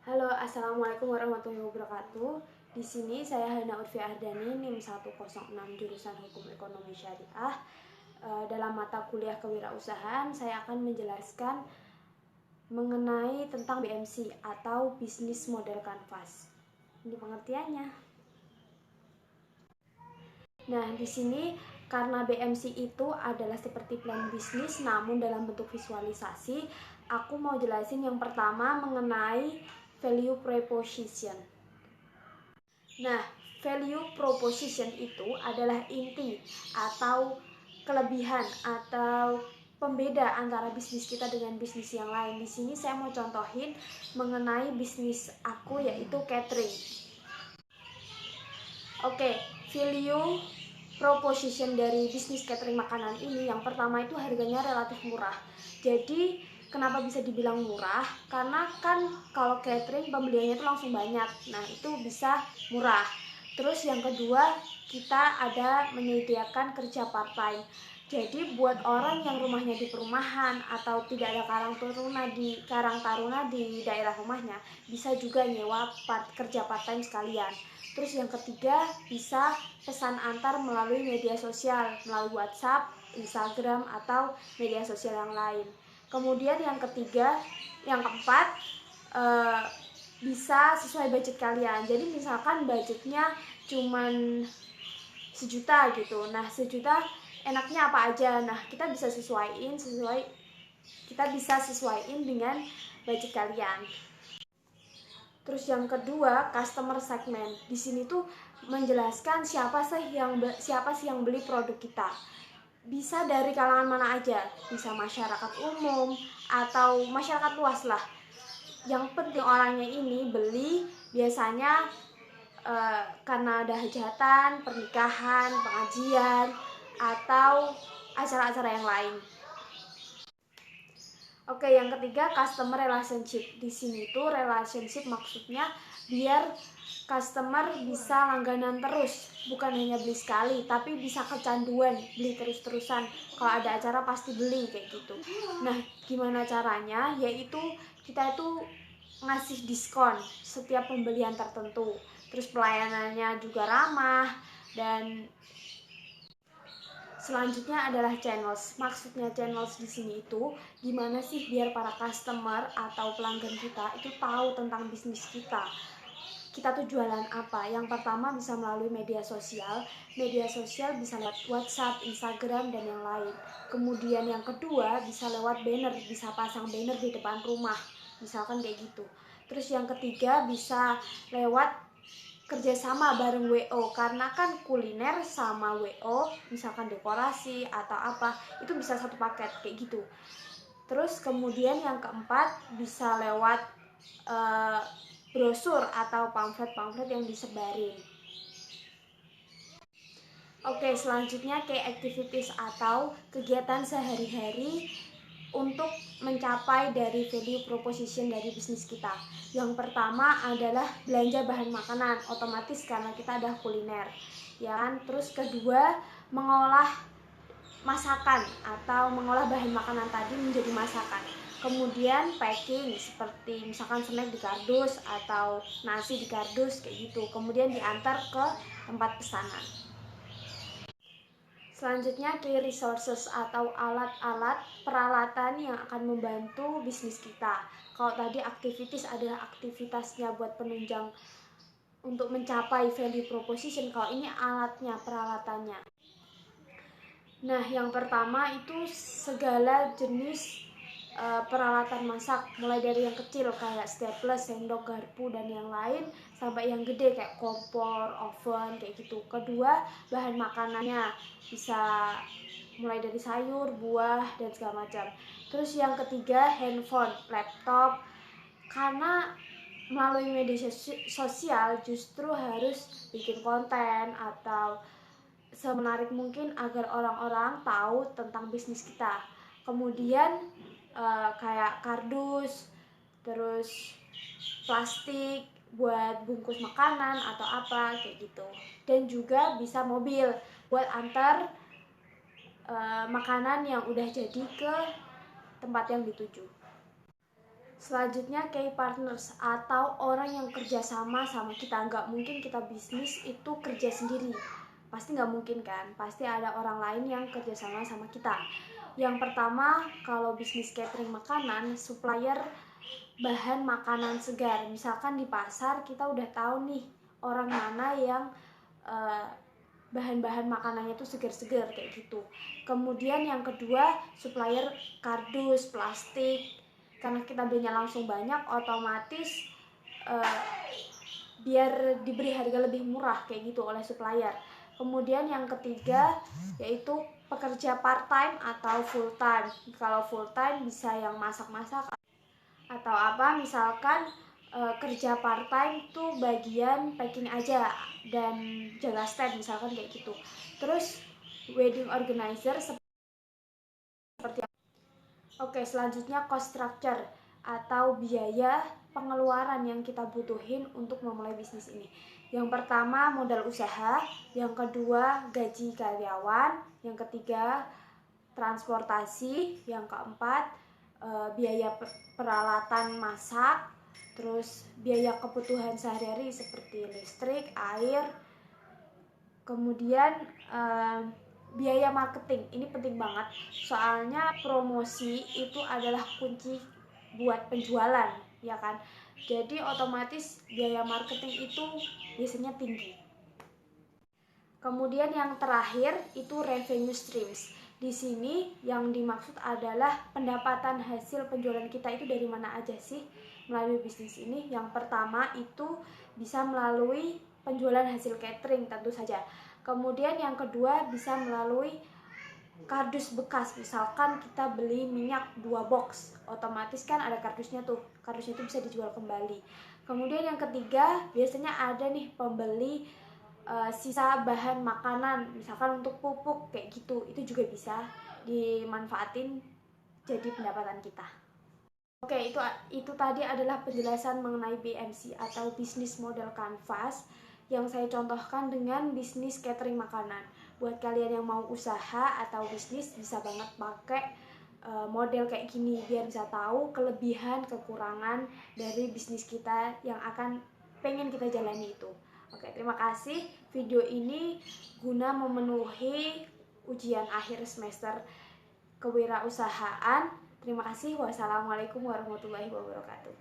Halo, assalamualaikum warahmatullahi wabarakatuh. Di sini saya Hana Urfi Ardani, NIM 106 jurusan Hukum Ekonomi Syariah. Dalam mata kuliah kewirausahaan, saya akan menjelaskan mengenai tentang BMC atau Business Model Canvas. Ini pengertiannya. Nah, di sini karena BMC itu adalah seperti plan bisnis namun dalam bentuk visualisasi, aku mau jelasin yang pertama mengenai value proposition. Nah, value proposition itu adalah inti atau kelebihan atau pembeda antara bisnis kita dengan bisnis yang lain. Di sini saya mau contohin mengenai bisnis aku yaitu catering. Oke, value proposition dari bisnis catering makanan ini yang pertama itu harganya relatif murah. Jadi kenapa bisa dibilang murah? Karena kan kalau catering pembeliannya itu langsung banyak. Nah, itu bisa murah. Terus yang kedua, kita ada menyediakan kerja part-time. Jadi buat orang yang rumahnya di perumahan atau tidak ada karang taruna di daerah rumahnya, bisa juga nyewa kerja part-time sekalian. Terus yang ketiga, bisa pesan antar melalui media sosial, melalui WhatsApp, Instagram, atau media sosial yang lain. Kemudian yang keempat, bisa sesuai budget kalian. Jadi misalkan budgetnya cuman 1 juta gitu. Nah, 1 juta enaknya apa aja? Nah, kita bisa sesuaiin dengan budget kalian. Terus yang kedua, customer segment. Di sini tuh menjelaskan siapa sih yang beli produk kita. Bisa dari kalangan mana aja, bisa masyarakat umum atau masyarakat luas lah. Yang penting orangnya ini beli biasanya karena ada hajatan, pernikahan, pengajian, atau acara-acara yang lain. Oke, yang ketiga customer relationship. Di sini tuh relationship maksudnya biar customer bisa langganan terus, bukan hanya beli sekali, tapi bisa kecanduan, beli terus-terusan. Kalau ada acara pasti beli kayak gitu. Nah, gimana caranya? Yaitu kita itu ngasih diskon setiap pembelian tertentu. Terus pelayanannya juga ramah dan selanjutnya adalah channels. Maksudnya channels di sini itu gimana sih biar para customer atau pelanggan kita itu tahu tentang bisnis kita. Kita tuh jualan apa? Yang pertama bisa melalui media sosial. Media sosial bisa lewat WhatsApp, Instagram, dan yang lain. Kemudian yang kedua bisa lewat banner, bisa pasang banner di depan rumah. Misalkan kayak gitu. Terus yang ketiga bisa lewat kerjasama bareng WO, karena kan kuliner sama WO misalkan dekorasi atau apa itu bisa satu paket kayak gitu. Terus kemudian yang keempat bisa lewat brosur atau pamflet yang disebarin. Oke, selanjutnya kayak activities atau kegiatan sehari-hari untuk mencapai dari value proposition dari bisnis kita. Yang pertama adalah belanja bahan makanan, otomatis karena kita ada kuliner, ya kan? Terus kedua, mengolah masakan atau mengolah bahan makanan tadi menjadi masakan. Kemudian packing seperti misalkan snack di kardus atau nasi di kardus kayak gitu. Kemudian diantar ke tempat pesanan. Selanjutnya key resources atau alat-alat peralatan yang akan membantu bisnis kita. Kalau tadi activities adalah aktivitasnya buat penunjang untuk mencapai value proposition, kalau ini alatnya, peralatannya. Nah, yang pertama itu segala jenis peralatan masak, mulai dari yang kecil kayak staples, sendok, garpu, dan yang lain, sampai yang gede kayak kompor, oven, kayak gitu. Kedua, bahan makanannya bisa mulai dari sayur, buah, dan segala macam. Terus yang ketiga, handphone, laptop, karena melalui media sosial justru harus bikin konten atau semenarik mungkin agar orang-orang tahu tentang bisnis kita. Kemudian kayak kardus, terus plastik buat bungkus makanan atau apa kayak gitu. Dan juga bisa mobil buat antar makanan yang udah jadi ke tempat yang dituju. Selanjutnya key partners atau orang yang kerja sama kita. Nggak mungkin kita bisnis itu kerja sendiri, pasti nggak mungkin kan, pasti ada orang lain yang kerja sama kita. Yang pertama, kalau bisnis catering makanan, supplier bahan makanan segar. Misalkan di pasar kita udah tahu nih orang mana yang bahan-bahan makanannya tuh segar-segar kayak gitu. Kemudian yang kedua, supplier kardus, plastik. Karena kita belinya langsung banyak, otomatis biar diberi harga lebih murah kayak gitu oleh supplier. Kemudian yang ketiga yaitu pekerja part time atau full time. Kalau full time bisa yang masak-masak atau apa, misalkan kerja part time tuh bagian packing aja dan jaga stand misalkan kayak gitu. Terus wedding organizer seperti Oke, selanjutnya cost structure atau biaya pengeluaran yang kita butuhin untuk memulai bisnis ini. Yang pertama modal usaha, yang kedua gaji karyawan, yang ketiga transportasi, yang keempat biaya peralatan masak, terus biaya kebutuhan sehari-hari seperti listrik, air, kemudian biaya marketing. Ini penting banget, soalnya promosi itu adalah kunci buat penjualan, ya kan. Jadi otomatis biaya marketing itu biasanya tinggi. Kemudian yang terakhir itu revenue streams. Di sini yang dimaksud adalah pendapatan hasil penjualan kita itu dari mana aja sih melalui bisnis ini. Yang pertama itu bisa melalui penjualan hasil catering tentu saja. Kemudian yang kedua bisa melalui kardus bekas. Misalkan kita beli minyak 2 box, otomatis kan ada kardusnya tuh. Kardusnya itu bisa dijual kembali. Kemudian yang ketiga biasanya ada nih pembeli sisa bahan makanan, misalkan untuk pupuk kayak gitu, itu juga bisa dimanfaatin jadi pendapatan kita. Oke, itu tadi adalah penjelasan mengenai BMC atau Business Model Canvas yang saya contohkan dengan bisnis catering makanan. Buat kalian yang mau usaha atau bisnis bisa banget pakai model kayak gini biar bisa tahu kelebihan kekurangan dari bisnis kita yang akan pengen kita jalani itu. Oke, terima kasih. Video ini guna memenuhi ujian akhir semester kewirausahaan. Terima kasih. Wassalamualaikum warahmatullahi wabarakatuh.